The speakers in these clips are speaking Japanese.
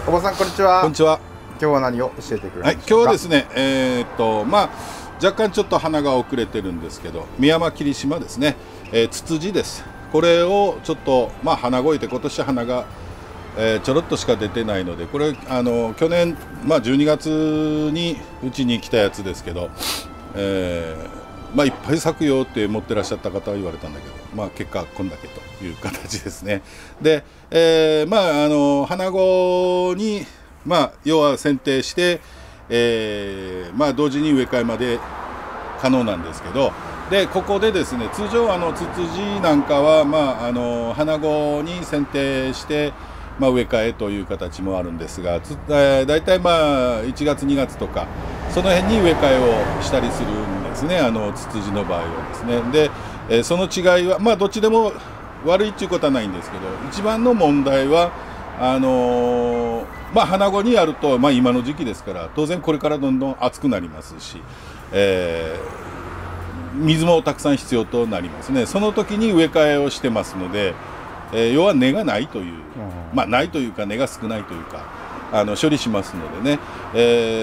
おばさん、こんにちは。こんにちは。今日は何を教えてくれますか。今日はですね、若干ちょっと花が遅れてるんですけど、ミヤマキリシマですね、ツツジです。これをちょっと花ごいて、今年花が、ちょろっとしか出てないので、これ去年12月にうちに来たやつですけど、いっぱい咲くよって持ってらっしゃった方は言われたんだけど、結果こんだけという形ですね。で、花子に要は剪定して、同時に植え替えまで可能なんですけど、でここでですね、通常ツツジなんかは花子に剪定して植え替えという形もあるんですが、だいたい1月2月とかその辺に植え替えをしたりするんですね、ツツジの場合はですね。で、その違いはどっちでも悪いっていうことはないんですけど、一番の問題は花子にやると、今の時期ですから当然これからどんどん暑くなりますし、水もたくさん必要となりますね。その時に植え替えをしてますので、要は根がないという、ないというか根が少ないというか処理しますので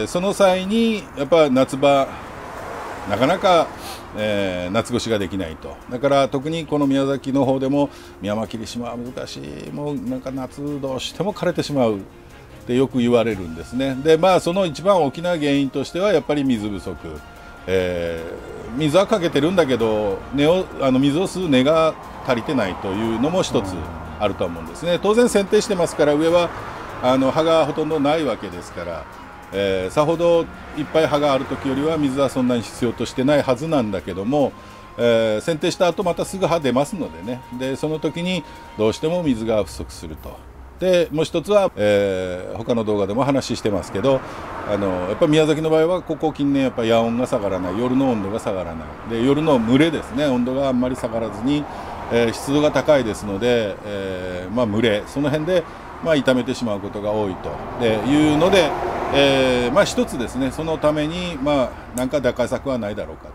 ね、その際にやっぱ夏場なかなか、夏越しができないと。だから特にこの宮崎の方でもミヤマキリシマは難しい、もうなんか夏どうしても枯れてしまうってよく言われるんですね。でその一番大きな原因としてはやっぱり水不足、水はかけてるんだけど水を吸う根が足りてないというのも一つあると思うんですね。当然剪定してますから、上は葉がほとんどないわけですから、さほどいっぱい葉がある時よりは水はそんなに必要としてないはずなんだけども、剪定した後またすぐ葉出ますのでね、でその時にどうしても水が不足すると。でもう一つは、他の動画でも話してますけど、やっぱ宮崎の場合はここ近年やっぱ夜温が下がらない、夜の温度が下がらないで、夜の蒸れですね、温度があんまり下がらずに、湿度が高いですので、蒸れその辺で傷めてしまうことが多いというので、一つですね、そのために何か打開策はないだろうか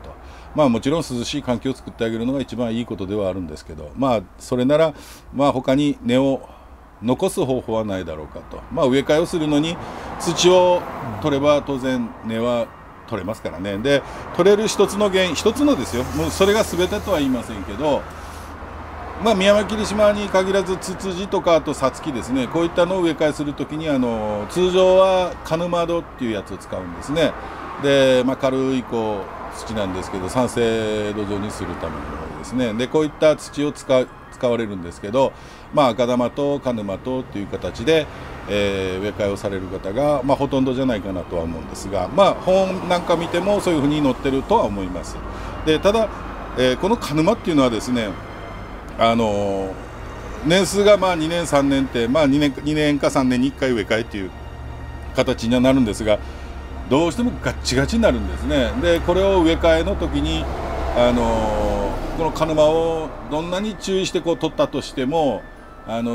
と。もちろん涼しい環境を作ってあげるのが一番いいことではあるんですけど、それなら他に根を残す方法はないだろうかと。植え替えをするのに土を取れば当然根は取れますからね。で取れる一つの原因、一つのですよ、もうそれが全てとは言いませんけど、ミヤマキリシマに限らずツツジとかあとサツキですね、こういったのを植え替えするときに通常はカヌマドっていうやつを使うんですね。で、軽い土なんですけど、酸性土壌にするためのものですね。でこういった土を使われるんですけど、赤玉とカヌマとっていう形で、植え替えをされる方が、ほとんどじゃないかなとは思うんですが、本なんか見てもそういうふうに載ってるとは思います。でただ、このカヌマっていうのはですね、年数が2年3年って、2年か3年に1回植え替えっていう形にはなるんですが、どうしてもガッチガチになるんですね。でこれを植え替えの時にこのカヌマをどんなに注意して取ったとしても、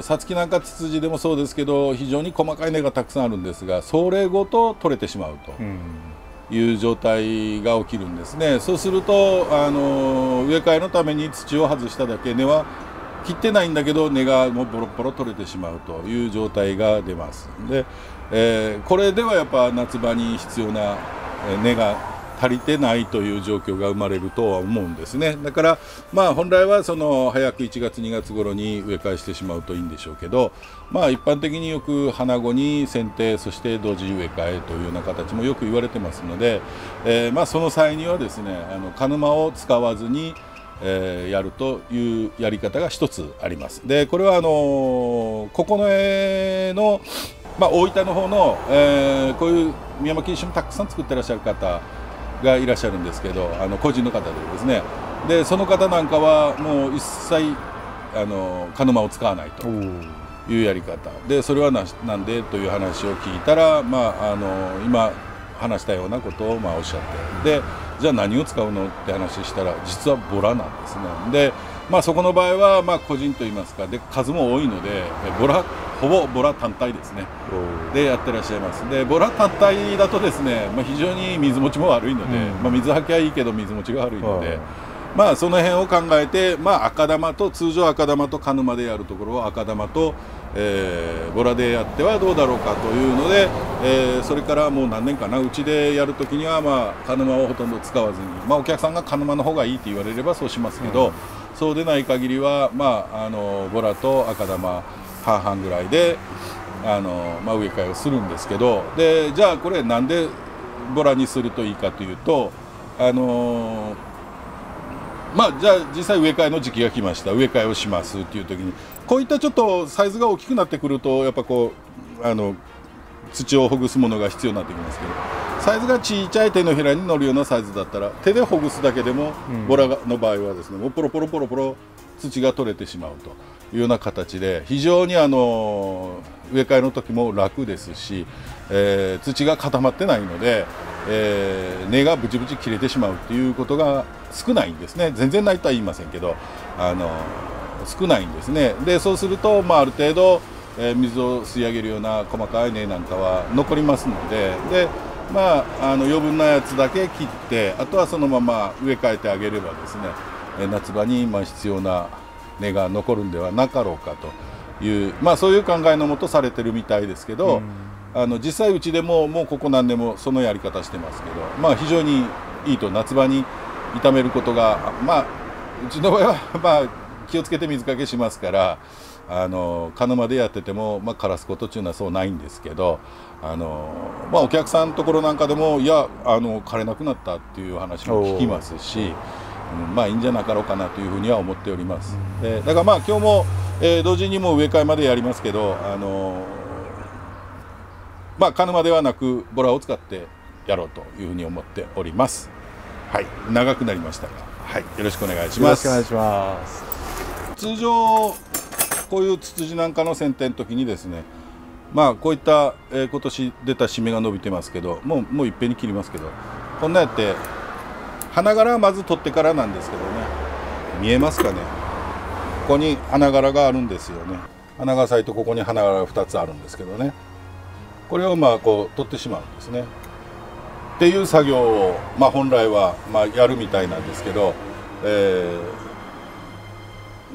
サツキなんかツツジでもそうですけど、非常に細かい根がたくさんあるんですが、それごと取れてしまうという状態が起きるんですね。そうすると植え替えのために土を外しただけ、根は切ってないんだけど根がもうボロボロ取れてしまうという状態が出ます。で、これではやっぱ夏場に必要な根が足りてないという状況が生まれるとは思うんですね。だから本来は早く1月2月頃に植え替えしてしまうといいんでしょうけど、一般的によく花子に剪定、そして同時植え替えというような形もよく言われてますので、その際にはですね、カヌマを使わずにやるというやり方が一つあります。でこれは九重の、大分の方の、こういうミヤマキリシマたくさん作ってらっしゃる方がいらっしゃるんですけど、個人の方でですね、でその方なんかはもう一切カヌマを使わないというやり方で、それはなんでという話を聞いたら、今話したようなことをおっしゃって、でじゃあ何を使うのって話したら、実はボラなんですね。でそこの場合は個人といいますか、で数も多いのでほぼボラ単体ですねでやってらっしゃいます。でボラ単体だとですね、非常に水持ちも悪いので、水はきはいいけど水持ちが悪いので、まあその辺を考えて、まあ、赤玉と通常赤玉と鹿沼でやるところを赤玉と、ボラでやってはどうだろうかというので、それからもう何年かな、うちでやるときには、まあ、鹿沼をほとんど使わずに、まあ、お客さんが鹿沼の方がいいって言われればそうしますけど、そうでない限りは、まあ、ボラと赤玉半々ぐらいでまあ、植え替えをするんですけど、でじゃあこれなんでボラにするといいかというと、まあ、じゃあ実際植え替えの時期が来ました、植え替えをしますっていう時に、こういったちょっとサイズが大きくなってくるとやっぱこう土をほぐすものが必要になってきますけど、サイズが小さい手のひらに乗るようなサイズだったら手でほぐすだけでも、ボラの場合はですね、もうポロポロポロポロ土が取れてしまうというような形で、非常に植え替えの時も楽ですし、土が固まってないので、根がブチブチ切れてしまうということが少ないんですね。全然ないとは言いませんけど、少ないんですね。でそうすると、まあ、ある程度、水を吸い上げるような細かい根なんかは残りますので、まあ、余分なやつだけ切って、あとはそのまま植え替えてあげればですね、夏場に必要な根が残るんではなかろうかという、まあ、そういう考えのもとされてるみたいですけど、実際うちでももうここ何年もそのやり方してますけど、まあ、非常にいいと、夏場に傷めることが、まあ、うちの場合は、まあ、気をつけて水かけしますから、鹿沼でやってても、まあ、枯らすことっていうのはそうないんですけど、まあ、お客さんのところなんかでも、いや枯れなくなったっていう話も聞きますし、まあいいんじゃなかろうかなというふうには思っております。だからまあ今日も、同時にも植え替えまでやりますけど、まあ鹿沼ではなくボラを使ってやろうというふうに思っております。はい、長くなりましたが、はい、よろしくお願いします。よろしくお願いします。通常こういうツツジなんかの剪定の時にですね、まあこういった、今年出た締めが伸びてますけど、もういっぺんに切りますけど、こんなやって花柄はまず取ってからなんですけどね、見えますかね、ここに花柄があるんですよね。花が咲いてここに花柄が2つあるんですけどね、これをまあこう取ってしまうんですね。っていう作業を、まあ、本来はまあやるみたいなんですけど、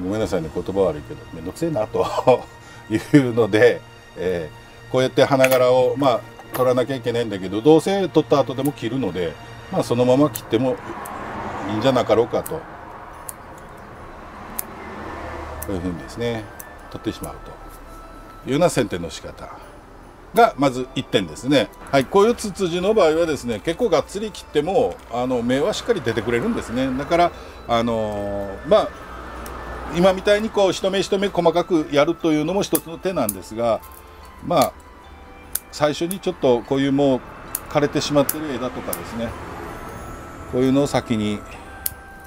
ごめんなさいね、言葉悪いけどめんどくせえなというので、こうやって花柄をまあ取らなきゃいけないんだけど、どうせ取った後でも切るので、まあ、そのまま切ってもいいんじゃなかろうかと、こういうふうにですね取ってしまうというような剪定の仕方がまず1点ですね。はい、こういうツツジの場合はですね、結構がっつり切っても芽はしっかり出てくれるんですね。だからまあ今みたいにこう一目一目細かくやるというのも一つの手なんですが、まあ最初にちょっとこういうもう枯れてしまってる枝とかですね、こういうのを先に、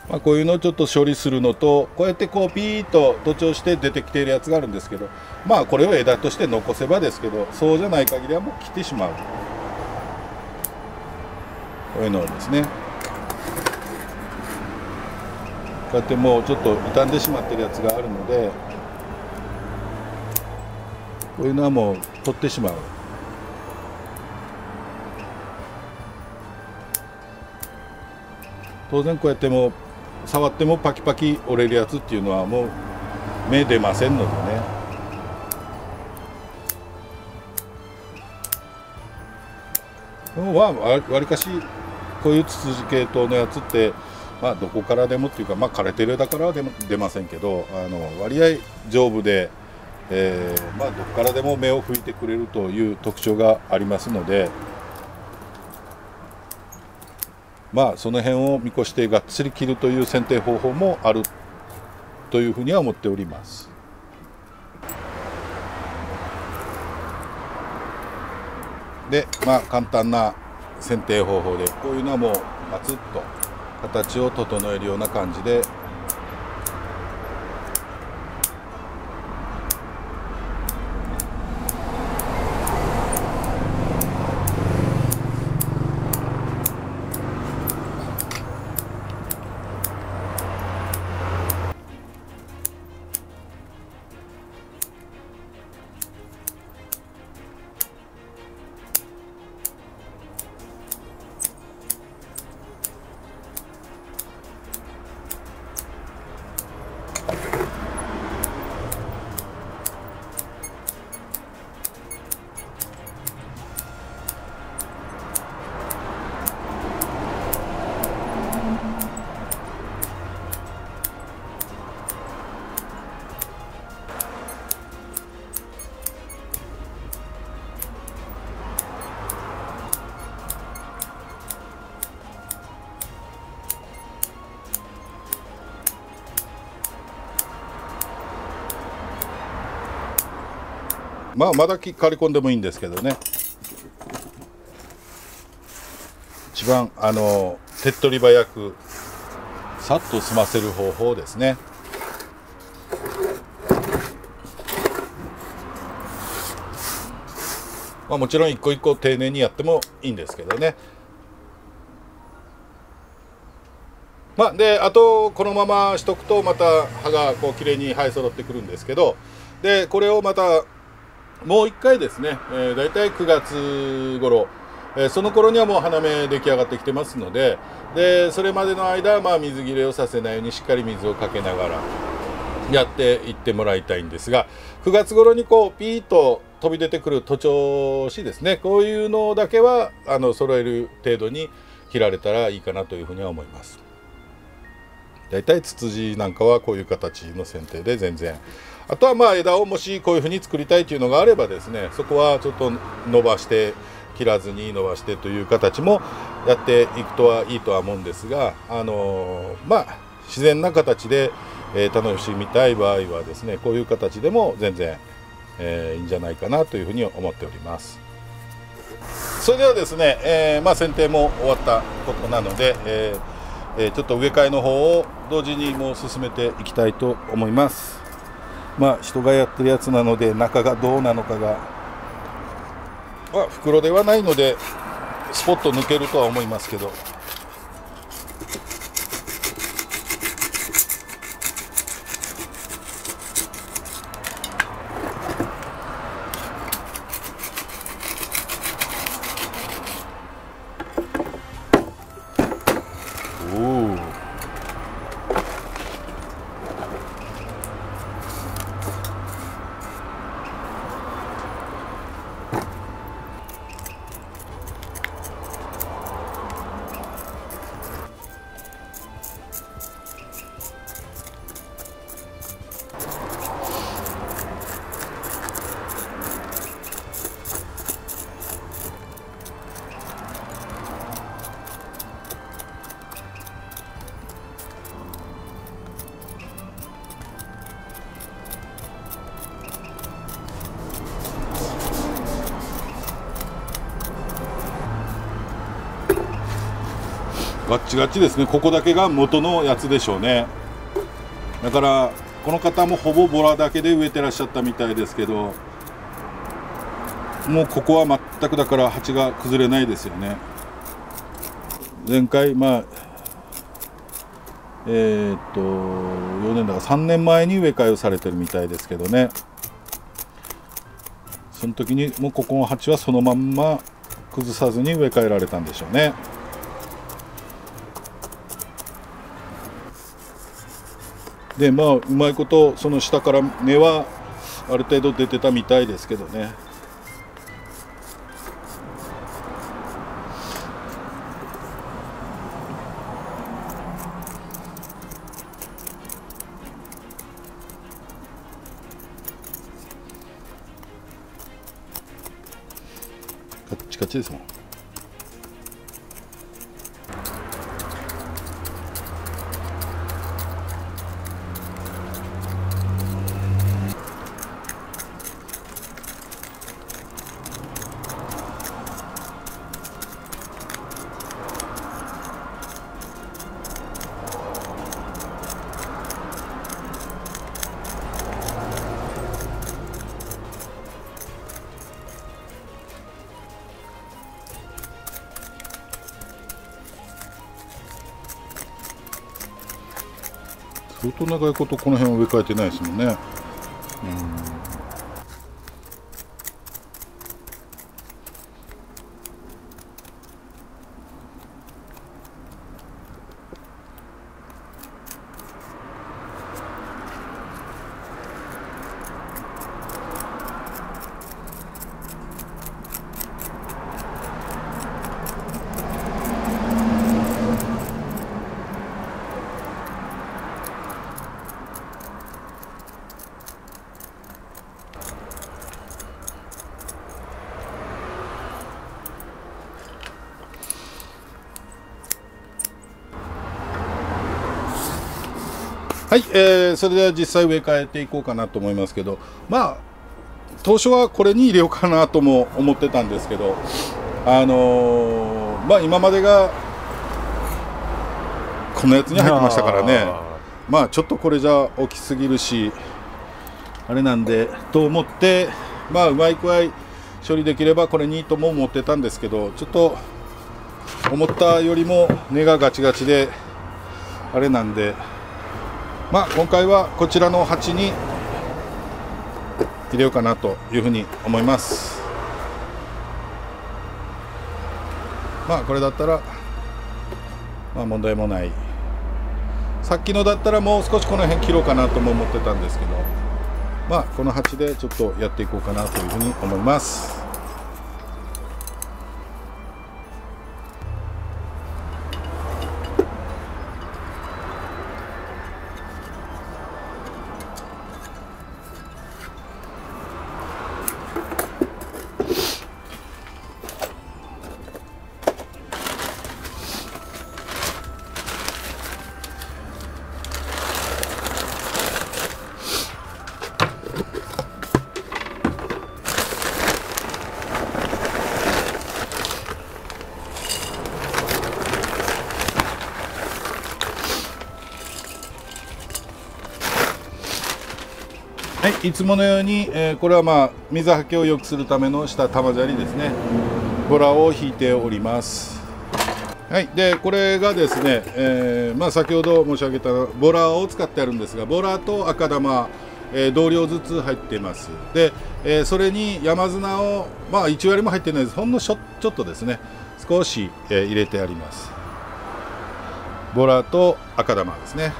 まあ、こういうのをちょっと処理するのと、こうやってこうピーッと徒長して出てきているやつがあるんですけど、まあこれを枝として残せばですけど、そうじゃない限りはもう切ってしまう、こういうのをですね、こうやってもうちょっと傷んでしまってるやつがあるので、こういうのはもう取ってしまう。当然こうやってもう触ってもパキパキ折れるやつっていうのはもう芽出ませんのでね、わりかしこういうツツジ系統のやつって、まあ、どこからでもっていうか、まあ、枯れてる枝からは出ませんけど、割合丈夫で、まあ、どこからでも芽を吹いてくれるという特徴がありますので、まあその辺を見越してがっつり切るという剪定方法もあるというふうには思っております。でまあ簡単な剪定方法で、こういうのはもうパツッと形を整えるような感じで、まあまだ刈り込んでもいいんですけどね、一番手っ取り早くさっと済ませる方法ですね。まあ、もちろん一個一個丁寧にやってもいいんですけどね。まあ、であとこのまましとくとまた葉がこう綺麗に生え揃ってくるんですけど、でこれをまたもう一回ですね、だいたい9月頃、その頃にはもう花芽出来上がってきてますので、それまでの間、まあ、水切れをさせないようにしっかり水をかけながらやっていってもらいたいんですが、9月頃にこうピーッと飛び出てくる徒長枝ですね、こういうのだけは揃える程度に切られたらいいかなというふうには思います。だいたいツツジなんかはこういう形の剪定で全然、あとはまあ枝をもしこういうふうに作りたいというのがあればですね、そこはちょっと伸ばして切らずに伸ばしてという形もやっていくとはいいとは思うんですが、まあ自然な形で、楽しみたい場合はですね、こういう形でも全然、いいんじゃないかなというふうに思っております。それではですね、まあ剪定も終わったことなので、ちょっと植え替えの方を同時にもう進めていきたいと思います。まあ人がやってるやつなので中がどうなのかが、まあ、袋ではないのでスポッと抜けるとは思いますけど、ガッチガチですね。ここだけが元のやつでしょうね。だからこの方もほぼボラだけで植えてらっしゃったみたいですけど、もうここは全くだから鉢が崩れないですよね。前回まあ4年だから3年前に植え替えをされてるみたいですけどね、その時にもうここの鉢はそのまんま崩さずに植え替えられたんでしょうね。でまあうまいことその下から根はある程度出てたみたいですけどね。カッチカチですもん。相当長いことこの辺は植え替えてないですもんね。はい、それでは実際植え替えていこうかなと思いますけど、まあ当初はこれに入れようかなとも思ってたんですけど、まあ今までがこのやつに入ってましたからね、まあちょっとこれじゃ大きすぎるしあれなんでと思って、まあうまいくらい処理できればこれにとも思ってたんですけど、ちょっと思ったよりも根がガチガチであれなんで、まあ今回はこちらの鉢に入れようかなというふうに思います。まあこれだったらまあ問題もない。さっきのだったらもう少しこの辺切ろうかなとも思ってたんですけど、まあこの鉢でちょっとやっていこうかなというふうに思います。はい、いつものように、これはまあ水はけを良くするための下玉砂利ですね、ボラを引いております。はい、でこれがですね、まあ、先ほど申し上げたボラを使ってあるんですが、ボラと赤玉、同量ずつ入っています。で、それに山砂を、まあ、1割も入ってないです。ほんのちょっとですね、少し、入れてあります。ボラと赤玉ですね。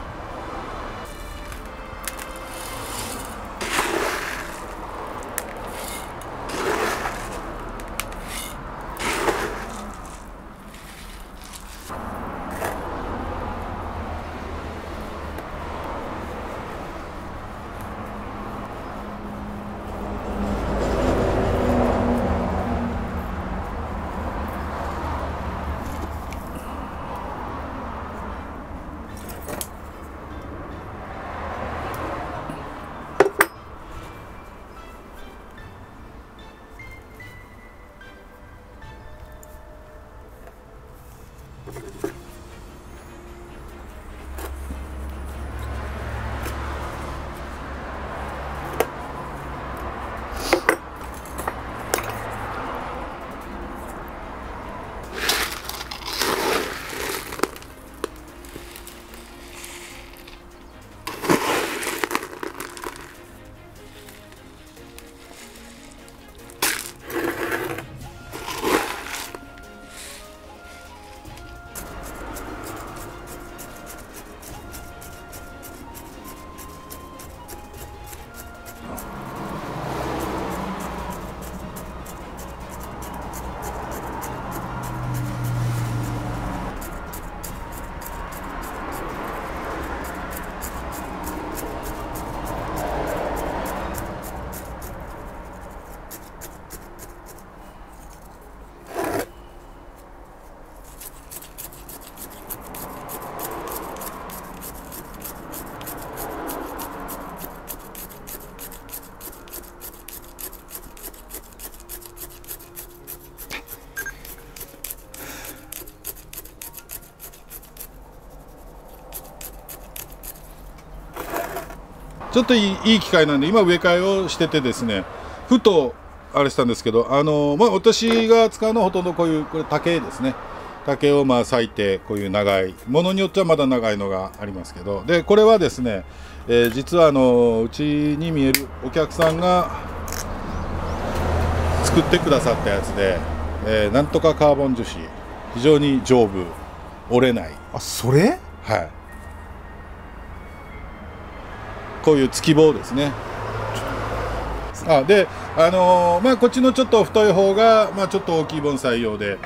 ちょっといい機械なんで今植え替えをしててですね、ふとあれしたんですけど、まあ、私が使うのはほとんどこれ竹ですね。竹をまあ裂いてこういう長いものによってはまだ長いのがありますけど、でこれはですね、実はうちに見えるお客さんが作ってくださったやつで、なんとかカーボン樹脂、非常に丈夫、折れない。あ、それ？はい。こういう突き棒ですね。で、まあ、こっちのちょっと太い方が、まあ、ちょっと大きい盆栽用で、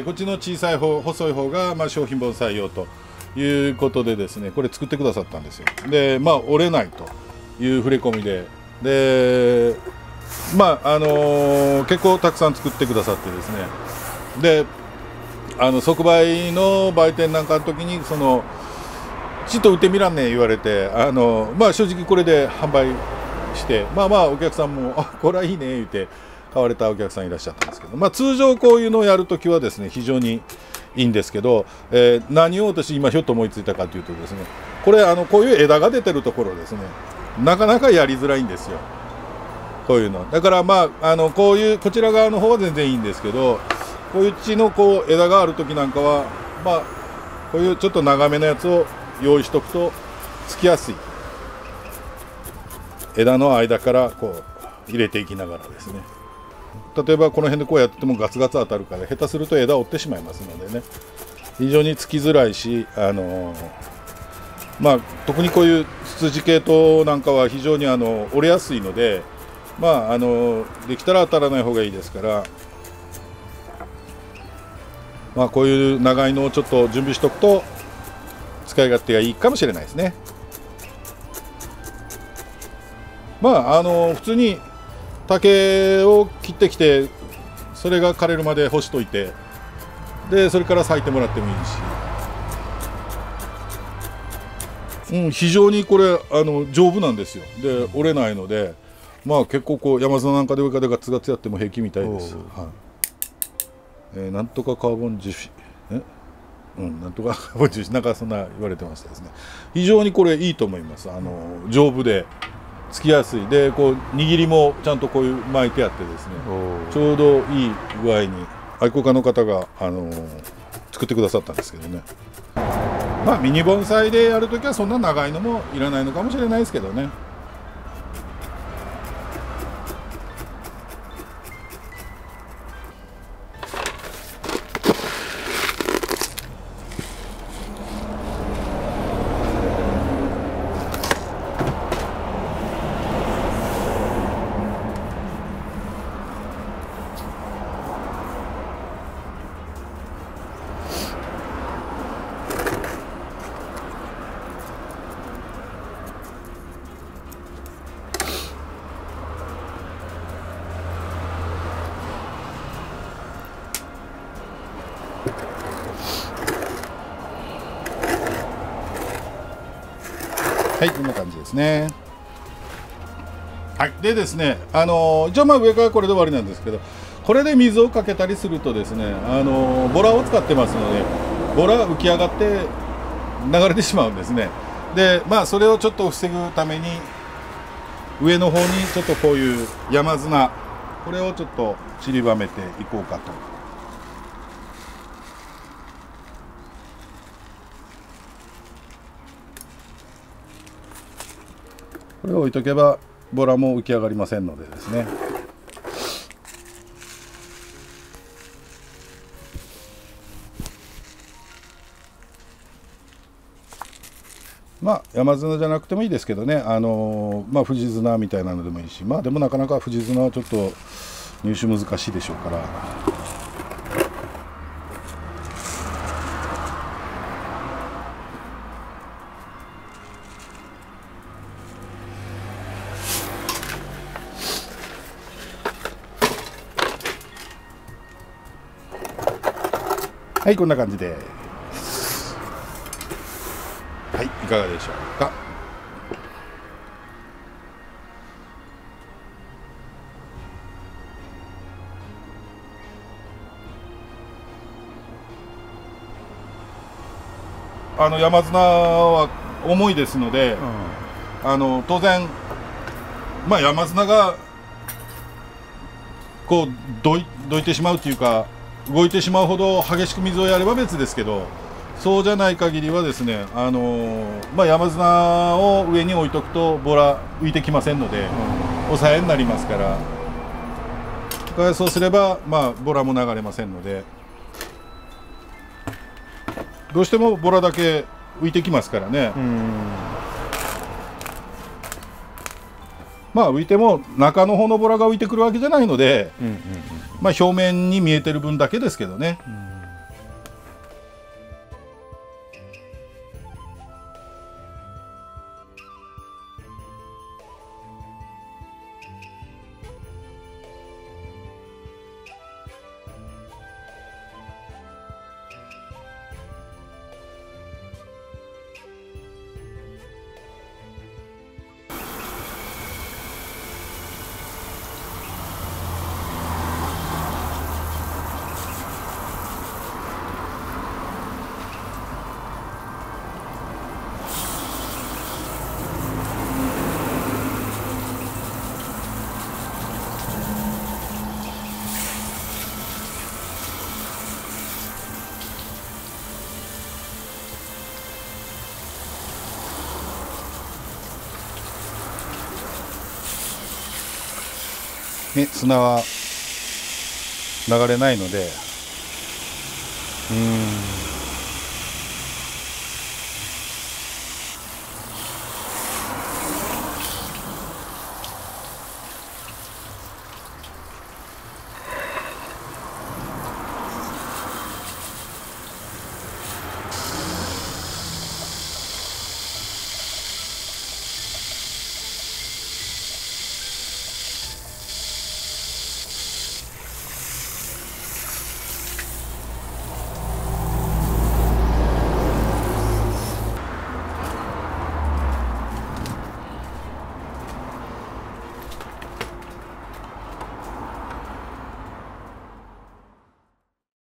こっちの小さい方、細い方が、まあ、商品盆栽用ということでですね、これ作ってくださったんですよ。で、まあ、折れないという触れ込みで、で、まあ、結構たくさん作ってくださってですね、で、即売の売店なんかの時に、ちょっと売ってみらんねん言われて、まあ、正直これで販売して、まあまあお客さんも「あ、これはいいね」言って買われたお客さんいらっしゃったんですけど、まあ、通常こういうのをやるときはですね非常にいいんですけど、何を私今ひょっと思いついたかというとですね、これこういう枝が出てるところですね、なかなかやりづらいんですよ、こういうの。だからまあこういうこちら側の方は全然いいんですけど、こういう地のこう枝がある時なんかはまあこういうちょっと長めのやつを用意しとくとつきやすい。枝の間からこう入れていきながらですね、例えばこの辺でこうやっててもガツガツ当たるから下手すると枝を折ってしまいますのでね、非常につきづらいし、まあ特にこういうツツジ系統なんかは非常に折れやすいので、まあできたら当たらない方がいいですから、まあこういう長いのをちょっと準備しとくと使い勝手がいいかもしれないですね。まあ普通に竹を切ってきてそれが枯れるまで干しといて、でそれから咲いてもらってもいいし、非常にこれ丈夫なんですよ。で折れないので、まあ結構こう山砂なんかで上からガツガツやっても平気みたいです。はい、なんとかカーボン樹脂なんとかカーボン樹脂なんかそんな言われてましたですね。非常にこれいいと思います。丈夫でつきやすいで、こう握りもちゃんとこういう巻いてあってですね、ちょうどいい具合に愛好家の方が作ってくださったんですけどね。まあミニ盆栽でやるときはそんな長いのもいらないのかもしれないですけどね。はい、こんな感じですね。はい、でですね、一応まあ上からこれで終わりなんですけど、これで水をかけたりするとですね、ボラを使ってますので、ボラ浮き上がって流れてしまうんですね。で、まあそれをちょっと防ぐために上の方にちょっとこういう山砂、これをちょっと散りばめていこうかと。これを置いとけばボラも浮き上がりませんのでですね。まあ山砂じゃなくてもいいですけどね、まあ藤砂みたいなのでもいいし、まあでもなかなか藤砂はちょっと入手難しいでしょうから。はい、こんな感じです。はい、いかがでしょうか。山砂は重いですので、当然、まあ、山砂がこうどいてしまうというか動いてしまうほど激しく水をやれば別ですけど、そうじゃない限りはですね、まあ、山砂を上に置いとくとボラ浮いてきませんので、抑えになりますから、そうすれば、まあ、ボラも流れませんので、どうしてもボラだけ浮いてきますからね。まあ浮いても中の方のボラが浮いてくるわけじゃないので、まあ表面に見えてる分だけですけどね。ね、砂は流れないので、